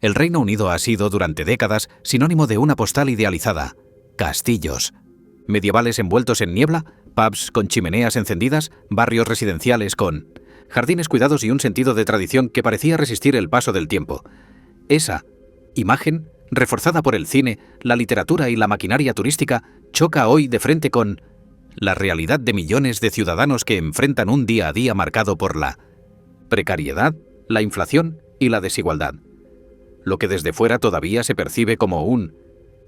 El Reino Unido ha sido durante décadas sinónimo de una postal idealizada: castillos medievales envueltos en niebla, pubs con chimeneas encendidas, barrios residenciales con jardines cuidados y un sentido de tradición que parecía resistir el paso del tiempo. Esa imagen, reforzada por el cine, la literatura y la maquinaria turística, choca hoy de frente con la realidad de millones de ciudadanos que enfrentan un día a día marcado por la precariedad, la inflación y la desigualdad. Lo que desde fuera todavía se percibe como un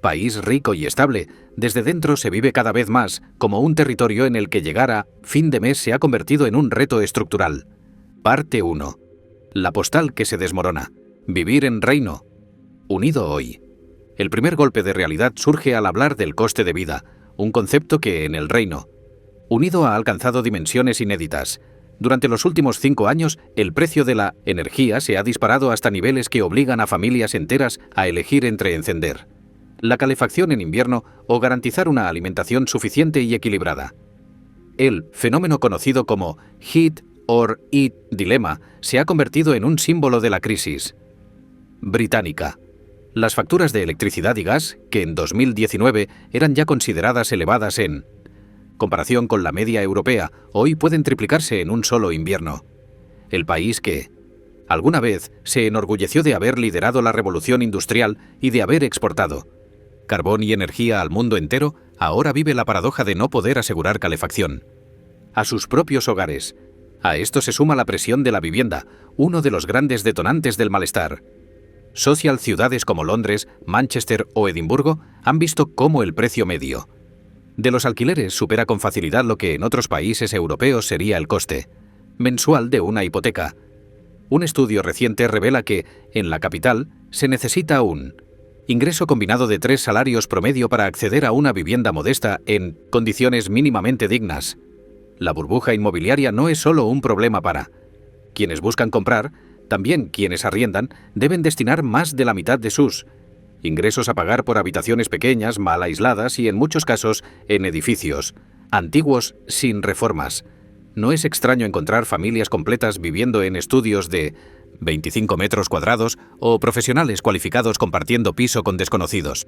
país rico y estable, desde dentro se vive cada vez más como un territorio en el que llegar a fin de mes se ha convertido en un reto estructural. Parte 1. La postal que se desmorona. Vivir en Reino Unido hoy. El primer golpe de realidad surge al hablar del coste de vida, un concepto que en el Reino Unido ha alcanzado dimensiones inéditas. Durante los últimos 5 años, el precio de la energía se ha disparado hasta niveles que obligan a familias enteras a elegir entre encender la calefacción en invierno o garantizar una alimentación suficiente y equilibrada. El fenómeno conocido como Heat or Eat Dilemma se ha convertido en un símbolo de la crisis británica. Las facturas de electricidad y gas, que en 2019 eran ya consideradas elevadas en comparación con la media europea, hoy pueden triplicarse en un solo invierno. El país que alguna vez se enorgulleció de haber liderado la revolución industrial y de haber exportado carbón y energía al mundo entero, ahora vive la paradoja de no poder asegurar calefacción a sus propios hogares. A esto se suma la presión de la vivienda, uno de los grandes detonantes del malestar social. Ciudades como Londres, Manchester o Edimburgo han visto cómo el precio medio de los alquileres supera con facilidad lo que en otros países europeos sería el coste mensual de una hipoteca. Un estudio reciente revela que, en la capital, se necesita un ingreso combinado de 3 salarios promedio para acceder a una vivienda modesta en condiciones mínimamente dignas. La burbuja inmobiliaria no es solo un problema para quienes buscan comprar, también quienes arriendan deben destinar más de la mitad de sus ingresos a pagar por habitaciones pequeñas, mal aisladas y en muchos casos en edificios antiguos sin reformas. No es extraño encontrar familias completas viviendo en estudios de 25 metros cuadrados o profesionales cualificados compartiendo piso con desconocidos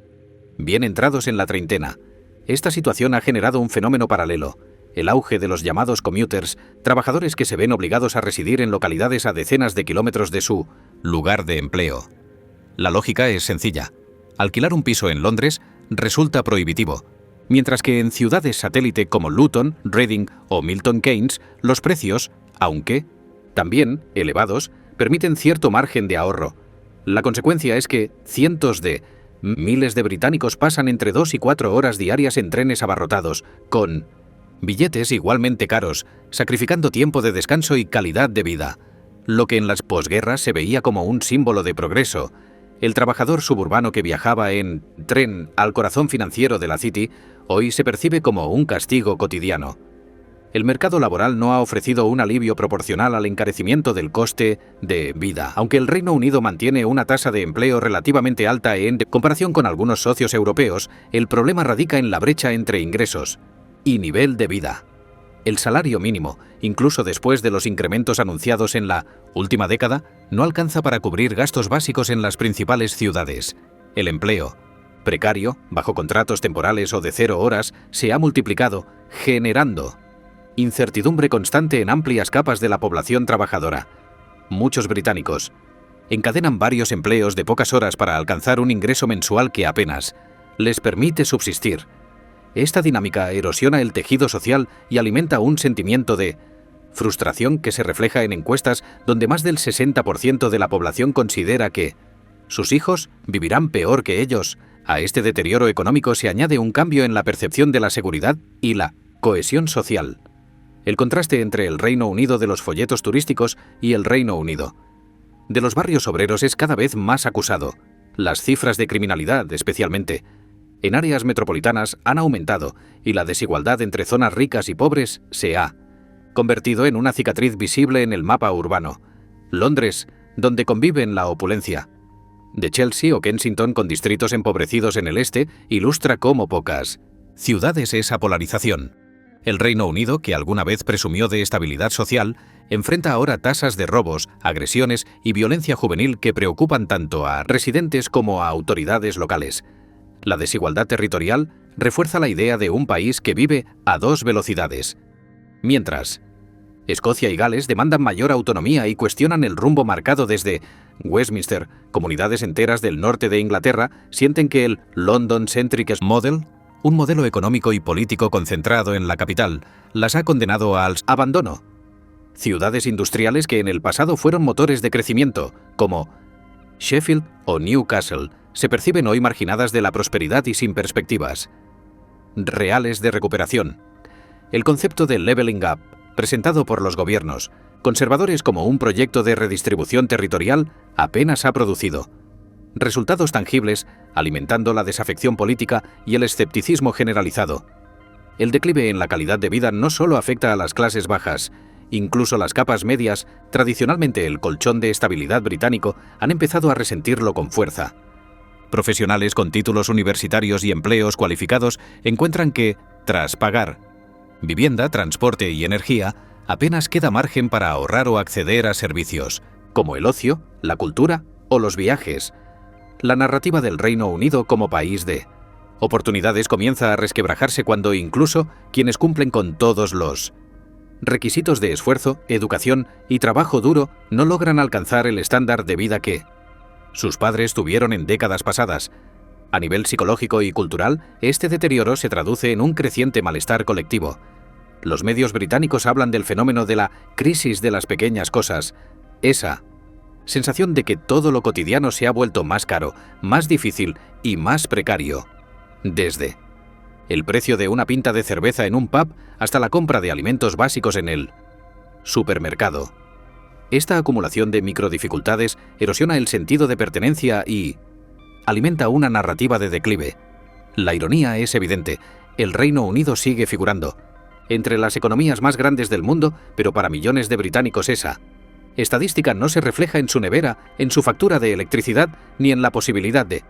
bien entrados en la treintena. Esta situación ha generado un fenómeno paralelo: el auge de los llamados commuters, trabajadores que se ven obligados a residir en localidades a decenas de kilómetros de su lugar de empleo. La lógica es sencilla. Alquilar un piso en Londres resulta prohibitivo, mientras que en ciudades satélite como Luton, Reading o Milton Keynes, los precios, aunque también elevados, permiten cierto margen de ahorro. La consecuencia es que cientos de miles de británicos pasan entre 2 y 4 horas diarias en trenes abarrotados, con billetes igualmente caros, sacrificando tiempo de descanso y calidad de vida. Lo que en las posguerras se veía como un símbolo de progreso, el trabajador suburbano que viajaba en tren al corazón financiero de la City, hoy se percibe como un castigo cotidiano. El mercado laboral no ha ofrecido un alivio proporcional al encarecimiento del coste de vida, aunque el Reino Unido mantiene una tasa de empleo relativamente alta en comparación con algunos socios europeos. El problema radica en la brecha entre ingresos y nivel de vida. El salario mínimo, incluso después de los incrementos anunciados en la última década, no alcanza para cubrir gastos básicos en las principales ciudades. El empleo precario, bajo contratos temporales o de 0 horas, se ha multiplicado, generando incertidumbre constante en amplias capas de la población trabajadora. Muchos británicos encadenan varios empleos de pocas horas para alcanzar un ingreso mensual que apenas les permite subsistir. Esta dinámica erosiona el tejido social y alimenta un sentimiento de frustración que se refleja en encuestas donde más del 60% de la población considera que sus hijos vivirán peor que ellos. A este deterioro económico se añade un cambio en la percepción de la seguridad y la cohesión social. El contraste entre el Reino Unido de los folletos turísticos y el Reino Unido de los barrios obreros es cada vez más acusado. Las cifras de criminalidad, especialmente en áreas metropolitanas, han aumentado y la desigualdad entre zonas ricas y pobres se ha convertido en una cicatriz visible en el mapa urbano. Londres, donde conviven la opulencia de Chelsea o Kensington con distritos empobrecidos en el este, ilustra cómo pocas ciudades esa polarización El Reino Unido, que alguna vez presumió de estabilidad social, enfrenta ahora tasas de robos, agresiones y violencia juvenil que preocupan tanto a residentes como a autoridades locales. La desigualdad territorial refuerza la idea de un país que vive a dos velocidades. Mientras, Escocia y Gales demandan mayor autonomía y cuestionan el rumbo marcado desde Westminster. Comunidades enteras del norte de Inglaterra sienten que el London-centric model, un modelo económico y político concentrado en la capital, las ha condenado al abandono. Ciudades industriales que en el pasado fueron motores de crecimiento, como Sheffield o Newcastle, se perciben hoy marginadas de la prosperidad y sin perspectivas reales de recuperación. El concepto de leveling up, presentado por los gobiernos conservadores como un proyecto de redistribución territorial, apenas ha producido resultados tangibles, alimentando la desafección política y el escepticismo generalizado. El declive en la calidad de vida no solo afecta a las clases bajas, incluso las capas medias, tradicionalmente el colchón de estabilidad británico, han empezado a resentirlo con fuerza. Profesionales con títulos universitarios y empleos cualificados encuentran que, tras pagar vivienda, transporte y energía, apenas queda margen para ahorrar o acceder a servicios, como el ocio, la cultura o los viajes. La narrativa del Reino Unido como país de oportunidades comienza a resquebrajarse cuando incluso quienes cumplen con todos los requisitos de esfuerzo, educación y trabajo duro no logran alcanzar el estándar de vida que sus padres tuvieron en décadas pasadas. A nivel psicológico y cultural, este deterioro se traduce en un creciente malestar colectivo. Los medios británicos hablan del fenómeno de la crisis de las pequeñas cosas, esa sensación de que todo lo cotidiano se ha vuelto más caro, más difícil y más precario. Desde el precio de una pinta de cerveza en un pub hasta la compra de alimentos básicos en el supermercado. Esta acumulación de microdificultades erosiona el sentido de pertenencia y alimenta una narrativa de declive. La ironía es evidente. El Reino Unido sigue figurando entre las economías más grandes del mundo, pero para millones de británicos esa estadística no se refleja en su nevera, en su factura de electricidad, ni en la posibilidad de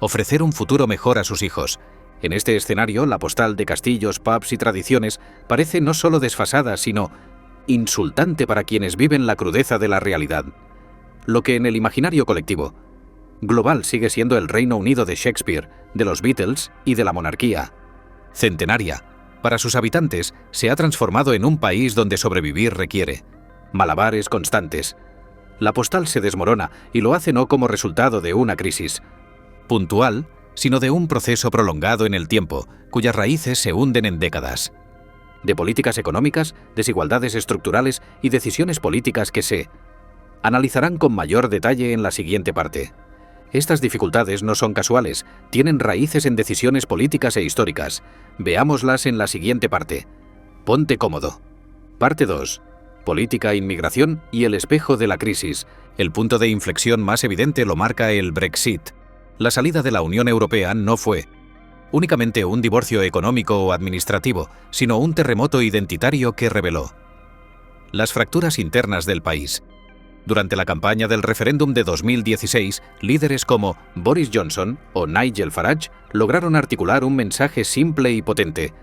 ofrecer un futuro mejor a sus hijos. En este escenario, la postal de castillos, pubs y tradiciones parece no solo desfasada, sino insultante para quienes viven la crudeza de la realidad. Lo que en el imaginario colectivo global sigue siendo el Reino Unido de Shakespeare, de los Beatles y de la monarquía centenaria, para sus habitantes se ha transformado en un país donde sobrevivir requiere malabares constantes. La postal se desmorona y lo hace no como resultado de una crisis puntual, sino de un proceso prolongado en el tiempo, cuyas raíces se hunden en décadas. De políticas económicas, desigualdades estructurales y decisiones políticas que se analizarán con mayor detalle en la siguiente parte. Estas dificultades no son casuales, tienen raíces en decisiones políticas e históricas. Veámoslas en la siguiente parte. Ponte cómodo. Parte 2. Política, inmigración y el espejo de la crisis. El punto de inflexión más evidente lo marca el Brexit. La salida de la Unión Europea no fue únicamente un divorcio económico o administrativo, sino un terremoto identitario que reveló las fracturas internas del país. Durante la campaña del referéndum de 2016, líderes como Boris Johnson o Nigel Farage lograron articular un mensaje simple y potente: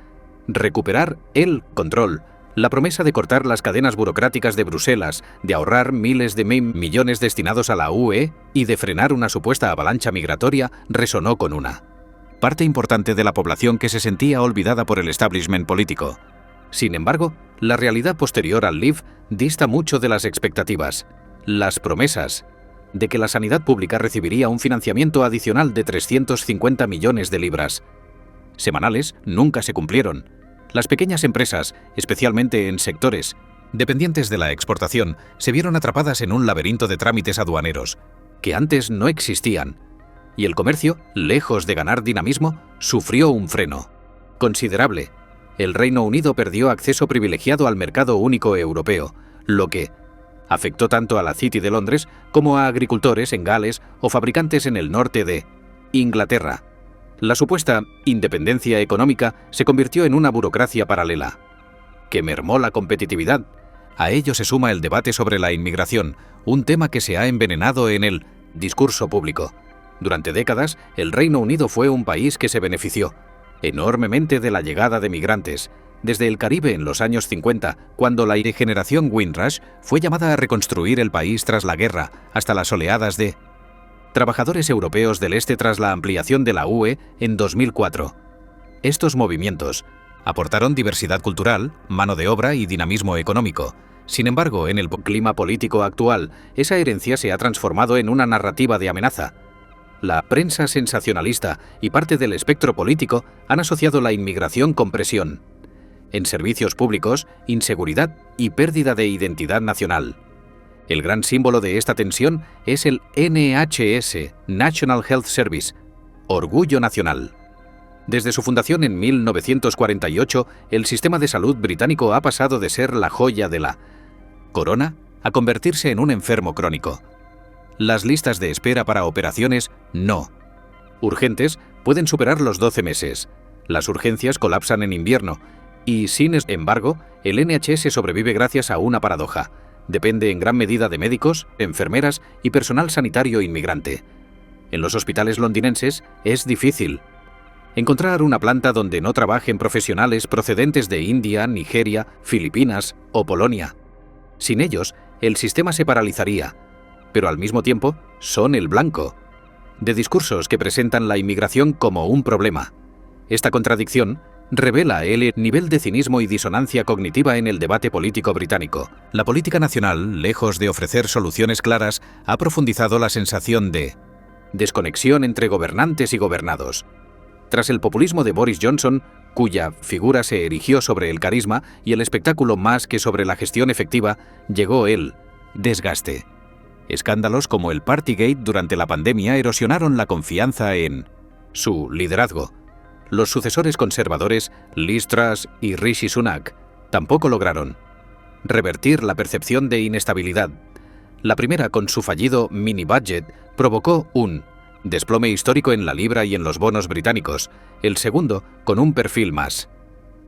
recuperar el control. La promesa de cortar las cadenas burocráticas de Bruselas, de ahorrar miles de millones destinados a la UE y de frenar una supuesta avalancha migratoria resonó con una parte importante de la población que se sentía olvidada por el establishment político. Sin embargo, la realidad posterior al Leave dista mucho de las expectativas. Las promesas de que la sanidad pública recibiría un financiamiento adicional de 350 millones de libras semanales nunca se cumplieron. Las pequeñas empresas, especialmente en sectores dependientes de la exportación, se vieron atrapadas en un laberinto de trámites aduaneros que antes no existían, y el comercio, lejos de ganar dinamismo, sufrió un freno considerable. El Reino Unido perdió acceso privilegiado al mercado único europeo, lo que afectó tanto a la City de Londres como a agricultores en Gales o fabricantes en el norte de Inglaterra. La supuesta independencia económica se convirtió en una burocracia paralela, que mermó la competitividad. A ello se suma el debate sobre la inmigración, un tema que se ha envenenado en el discurso público. Durante décadas, el Reino Unido fue un país que se benefició enormemente de la llegada de migrantes, desde el Caribe en los años 50, cuando la generación Windrush fue llamada a reconstruir el país tras la guerra, hasta las oleadas de trabajadores europeos del este tras la ampliación de la UE en 2004. Estos movimientos aportaron diversidad cultural, mano de obra y dinamismo económico. Sin embargo, en el clima político actual, esa herencia se ha transformado en una narrativa de amenaza. La prensa sensacionalista y parte del espectro político han asociado la inmigración con presión. En servicios públicos, inseguridad y pérdida de identidad nacional. El gran símbolo de esta tensión es el NHS, National Health Service, Orgullo Nacional. Desde su fundación en 1948, el sistema de salud británico ha pasado de ser la joya de la corona a convertirse en un enfermo crónico. Las listas de espera para operaciones no urgentes pueden superar los 12 meses. Las urgencias colapsan en invierno y, sin embargo, el NHS sobrevive gracias a una paradoja. Depende en gran medida de médicos, enfermeras y personal sanitario inmigrante. En los hospitales londinenses es difícil encontrar una planta donde no trabajen profesionales procedentes de India, Nigeria, Filipinas o Polonia. Sin ellos, el sistema se paralizaría, pero al mismo tiempo son el blanco de discursos que presentan la inmigración como un problema. Esta contradicción revela el nivel de cinismo y disonancia cognitiva en el debate político británico. La política nacional, lejos de ofrecer soluciones claras, ha profundizado la sensación de desconexión entre gobernantes y gobernados. Tras el populismo de Boris Johnson, cuya figura se erigió sobre el carisma y el espectáculo más que sobre la gestión efectiva, llegó el desgaste. Escándalos como el Partygate durante la pandemia erosionaron la confianza en su liderazgo. Los sucesores conservadores, Liz Truss y Rishi Sunak, tampoco lograron revertir la percepción de inestabilidad. La primera, con su fallido mini-budget, provocó un desplome histórico en la libra y en los bonos británicos. El segundo, con un perfil más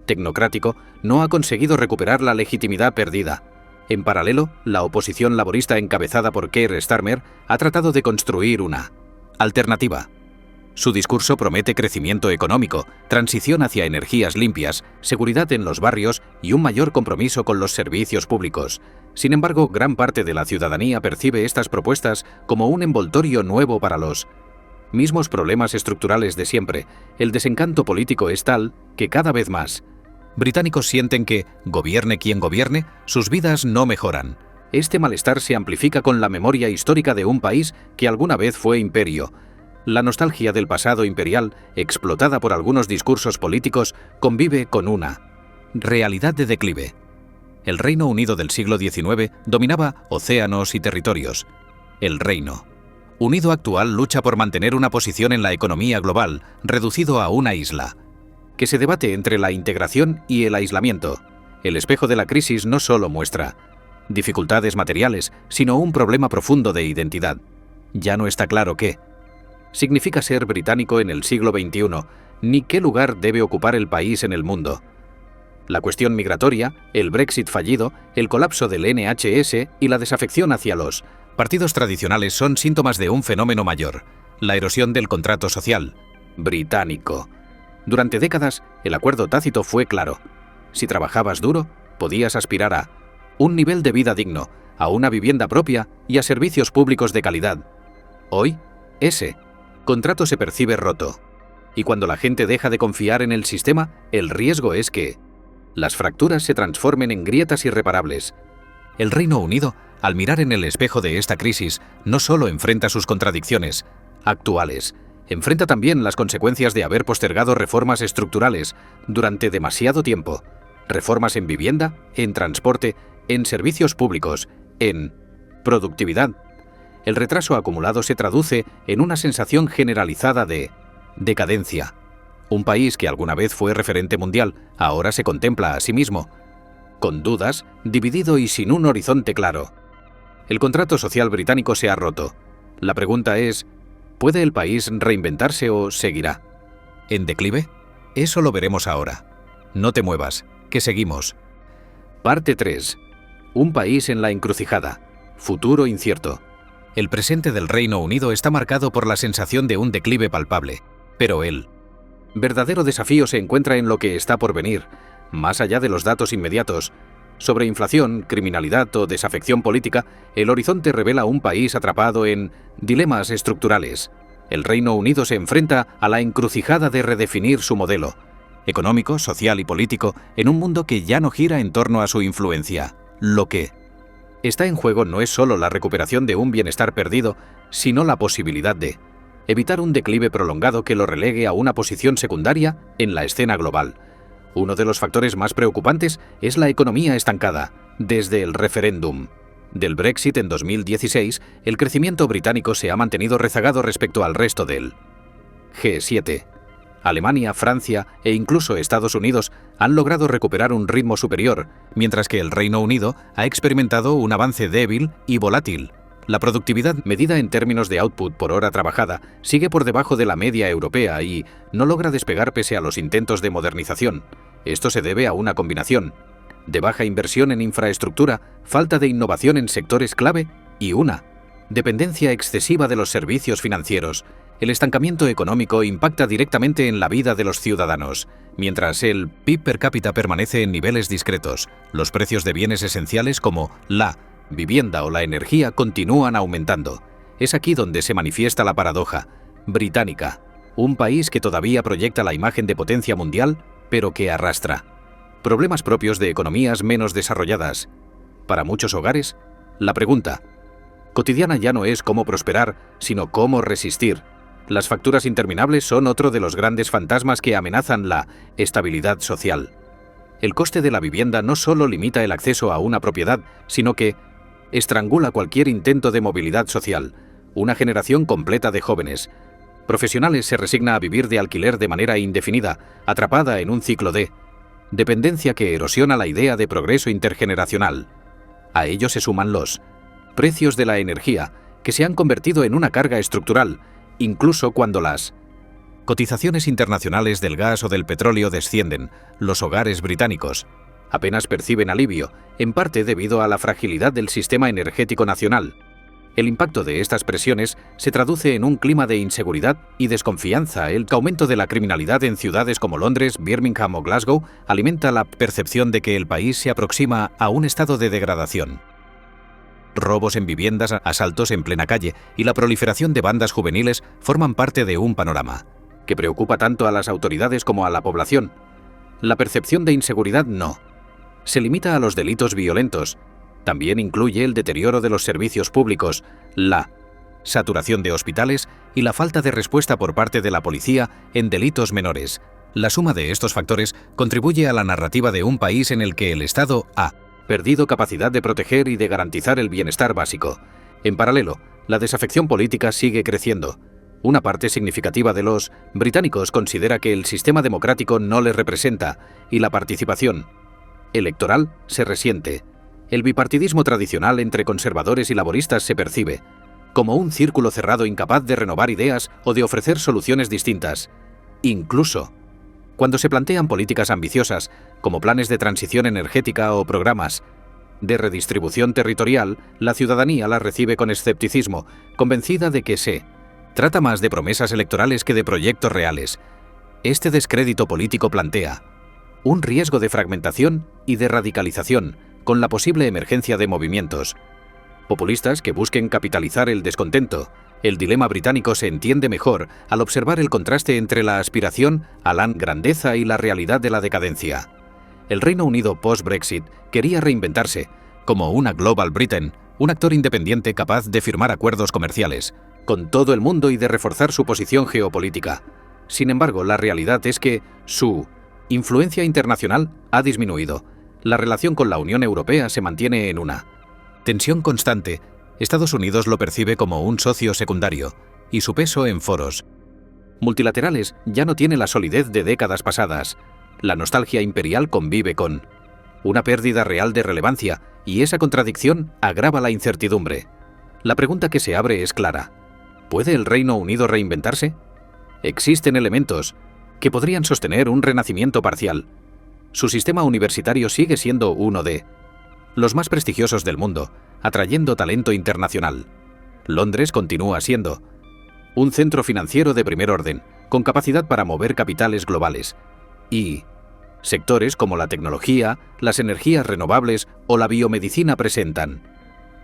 tecnocrático, no ha conseguido recuperar la legitimidad perdida. En paralelo, la oposición laborista encabezada por Keir Starmer ha tratado de construir una alternativa. Su discurso promete crecimiento económico, transición hacia energías limpias, seguridad en los barrios y un mayor compromiso con los servicios públicos. Sin embargo, gran parte de la ciudadanía percibe estas propuestas como un envoltorio nuevo para los mismos problemas estructurales de siempre. El desencanto político es tal que cada vez más británicos sienten que, gobierne quien gobierne, sus vidas no mejoran. Este malestar se amplifica con la memoria histórica de un país que alguna vez fue imperio. La nostalgia del pasado imperial, explotada por algunos discursos políticos, convive con una realidad de declive. El Reino Unido del siglo XIX dominaba océanos y territorios. El Reino Unido actual lucha por mantener una posición en la economía global, reducido a una isla, que se debate entre la integración y el aislamiento. El espejo de la crisis no solo muestra dificultades materiales, sino un problema profundo de identidad. Ya no está claro qué significa ser británico en el siglo XXI, ni qué lugar debe ocupar el país en el mundo. La cuestión migratoria, el Brexit fallido, el colapso del NHS y la desafección hacia los partidos tradicionales son síntomas de un fenómeno mayor, la erosión del contrato social británico. Durante décadas, el acuerdo tácito fue claro. Si trabajabas duro, podías aspirar a un nivel de vida digno, a una vivienda propia y a servicios públicos de calidad. Hoy, ese contrato se percibe roto. Y cuando la gente deja de confiar en el sistema, el riesgo es que las fracturas se transformen en grietas irreparables. El Reino Unido, al mirar en el espejo de esta crisis, no solo enfrenta sus contradicciones actuales, enfrenta también las consecuencias de haber postergado reformas estructurales durante demasiado tiempo. Reformas en vivienda, en transporte, en servicios públicos, en productividad. El retraso acumulado se traduce en una sensación generalizada de decadencia. Un país que alguna vez fue referente mundial, ahora se contempla a sí mismo, con dudas, dividido y sin un horizonte claro. El contrato social británico se ha roto. La pregunta es, ¿puede el país reinventarse o seguirá en declive? Eso lo veremos ahora. No te muevas, que seguimos. Parte 3. Un país en la encrucijada. Futuro incierto. El presente del Reino Unido está marcado por la sensación de un declive palpable, pero el verdadero desafío se encuentra en lo que está por venir. Más allá de los datos inmediatos, sobre inflación, criminalidad o desafección política, el horizonte revela un país atrapado en dilemas estructurales. El Reino Unido se enfrenta a la encrucijada de redefinir su modelo económico, social y político en un mundo que ya no gira en torno a su influencia. Lo que está en juego no es solo la recuperación de un bienestar perdido, sino la posibilidad de evitar un declive prolongado que lo relegue a una posición secundaria en la escena global. Uno de los factores más preocupantes es la economía estancada. Desde el referéndum del Brexit en 2016, el crecimiento británico se ha mantenido rezagado respecto al resto del G7. Alemania, Francia e incluso Estados Unidos han logrado recuperar un ritmo superior, mientras que el Reino Unido ha experimentado un avance débil y volátil. La productividad, medida en términos de output por hora trabajada, sigue por debajo de la media europea y no logra despegar pese a los intentos de modernización. Esto se debe a una combinación de baja inversión en infraestructura, falta de innovación en sectores clave y una dependencia excesiva de los servicios financieros. El estancamiento económico impacta directamente en la vida de los ciudadanos. Mientras el PIB per cápita permanece en niveles discretos, los precios de bienes esenciales como la vivienda o la energía continúan aumentando. Es aquí donde se manifiesta la paradoja británica, un país que todavía proyecta la imagen de potencia mundial, pero que arrastra problemas propios de economías menos desarrolladas. Para muchos hogares, la pregunta cotidiana ya no es cómo prosperar, sino cómo resistir. Las facturas interminables son otro de los grandes fantasmas que amenazan la estabilidad social. El coste de la vivienda no solo limita el acceso a una propiedad, sino que estrangula cualquier intento de movilidad social. Una generación completa de jóvenes profesionales se resigna a vivir de alquiler de manera indefinida, atrapada en un ciclo de dependencia que erosiona la idea de progreso intergeneracional. A ello se suman los precios de la energía, que se han convertido en una carga estructural, incluso cuando las cotizaciones internacionales del gas o del petróleo descienden. Los hogares británicos apenas perciben alivio, en parte debido a la fragilidad del sistema energético nacional. El impacto de estas presiones se traduce en un clima de inseguridad y desconfianza. El aumento de la criminalidad en ciudades como Londres, Birmingham o Glasgow alimenta la percepción de que el país se aproxima a un estado de degradación. Robos en viviendas, asaltos en plena calle y la proliferación de bandas juveniles forman parte de un panorama que preocupa tanto a las autoridades como a la población. La percepción de inseguridad no se limita a los delitos violentos. También incluye el deterioro de los servicios públicos, la saturación de hospitales y la falta de respuesta por parte de la policía en delitos menores. La suma de estos factores contribuye a la narrativa de un país en el que el Estado ha perdido capacidad de proteger y de garantizar el bienestar básico. En paralelo, la desafección política sigue creciendo. Una parte significativa de los británicos considera que el sistema democrático no les representa y la participación electoral se resiente. El bipartidismo tradicional entre conservadores y laboristas se percibe como un círculo cerrado incapaz de renovar ideas o de ofrecer soluciones distintas. Incluso cuando se plantean políticas ambiciosas, como planes de transición energética o programas de redistribución territorial, la ciudadanía las recibe con escepticismo, convencida de que se trata más de promesas electorales que de proyectos reales. Este descrédito político plantea un riesgo de fragmentación y de radicalización, con la posible emergencia de movimientos populistas que busquen capitalizar el descontento. El dilema británico se entiende mejor al observar el contraste entre la aspiración a la grandeza y la realidad de la decadencia. El Reino Unido post-Brexit quería reinventarse como una Global Britain, un actor independiente capaz de firmar acuerdos comerciales con todo el mundo y de reforzar su posición geopolítica. Sin embargo, la realidad es que su influencia internacional ha disminuido. La relación con la Unión Europea se mantiene en una tensión constante. Estados Unidos lo percibe como un socio secundario, y su peso en foros multilaterales ya no tiene la solidez de décadas pasadas. La nostalgia imperial convive con una pérdida real de relevancia, y esa contradicción agrava la incertidumbre. La pregunta que se abre es clara. ¿Puede el Reino Unido reinventarse? Existen elementos que podrían sostener un renacimiento parcial. Su sistema universitario sigue siendo uno de los más prestigiosos del mundo, atrayendo talento internacional. Londres continúa siendo un centro financiero de primer orden, con capacidad para mover capitales globales. Y Sectores como la tecnología, las energías renovables o la biomedicina presentan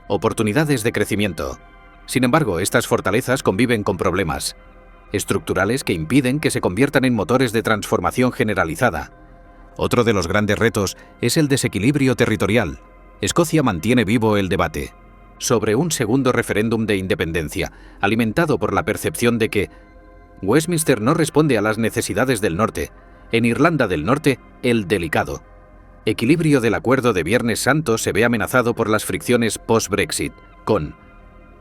oportunidades de crecimiento. Sin embargo, estas fortalezas conviven con problemas estructurales que impiden que se conviertan en motores de transformación generalizada. Otro de los grandes retos es el desequilibrio territorial. Escocia mantiene vivo el debate sobre un segundo referéndum de independencia, alimentado por la percepción de que Westminster no responde a las necesidades del norte. En Irlanda del Norte, el delicado equilibrio del acuerdo de Viernes Santo se ve amenazado por las fricciones post-Brexit, con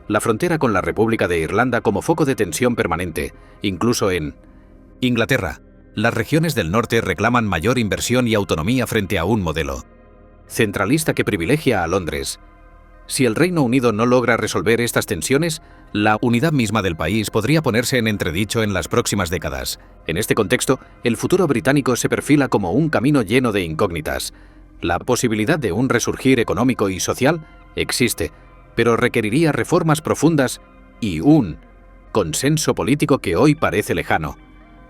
la frontera con la República de Irlanda como foco de tensión permanente, incluso en Inglaterra. Las regiones del norte reclaman mayor inversión y autonomía frente a un modelo centralista que privilegia a Londres. Si el Reino Unido no logra resolver estas tensiones, la unidad misma del país podría ponerse en entredicho en las próximas décadas. En este contexto, el futuro británico se perfila como un camino lleno de incógnitas. La posibilidad de un resurgir económico y social existe, pero requeriría reformas profundas y un consenso político que hoy parece lejano.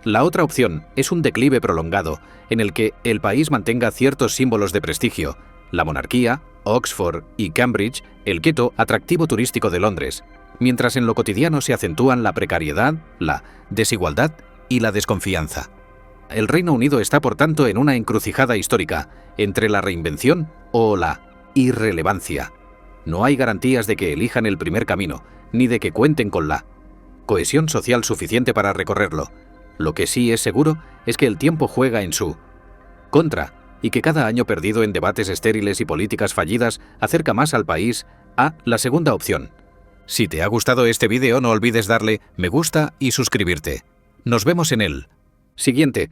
La otra opción es un declive prolongado, en el que el país mantenga ciertos símbolos de prestigio: la monarquía, Oxford y Cambridge, el gueto atractivo turístico de Londres, mientras en lo cotidiano se acentúan la precariedad, la desigualdad y la desconfianza. El Reino Unido está, por tanto, en una encrucijada histórica, entre la reinvención o la irrelevancia. No hay garantías de que elijan el primer camino, ni de que cuenten con la cohesión social suficiente para recorrerlo. Lo que sí es seguro es que el tiempo juega en su contra, y que cada año perdido en debates estériles y políticas fallidas acerca más al país a la segunda opción. Si te ha gustado este vídeo, no olvides darle me gusta y suscribirte. Nos vemos en el siguiente.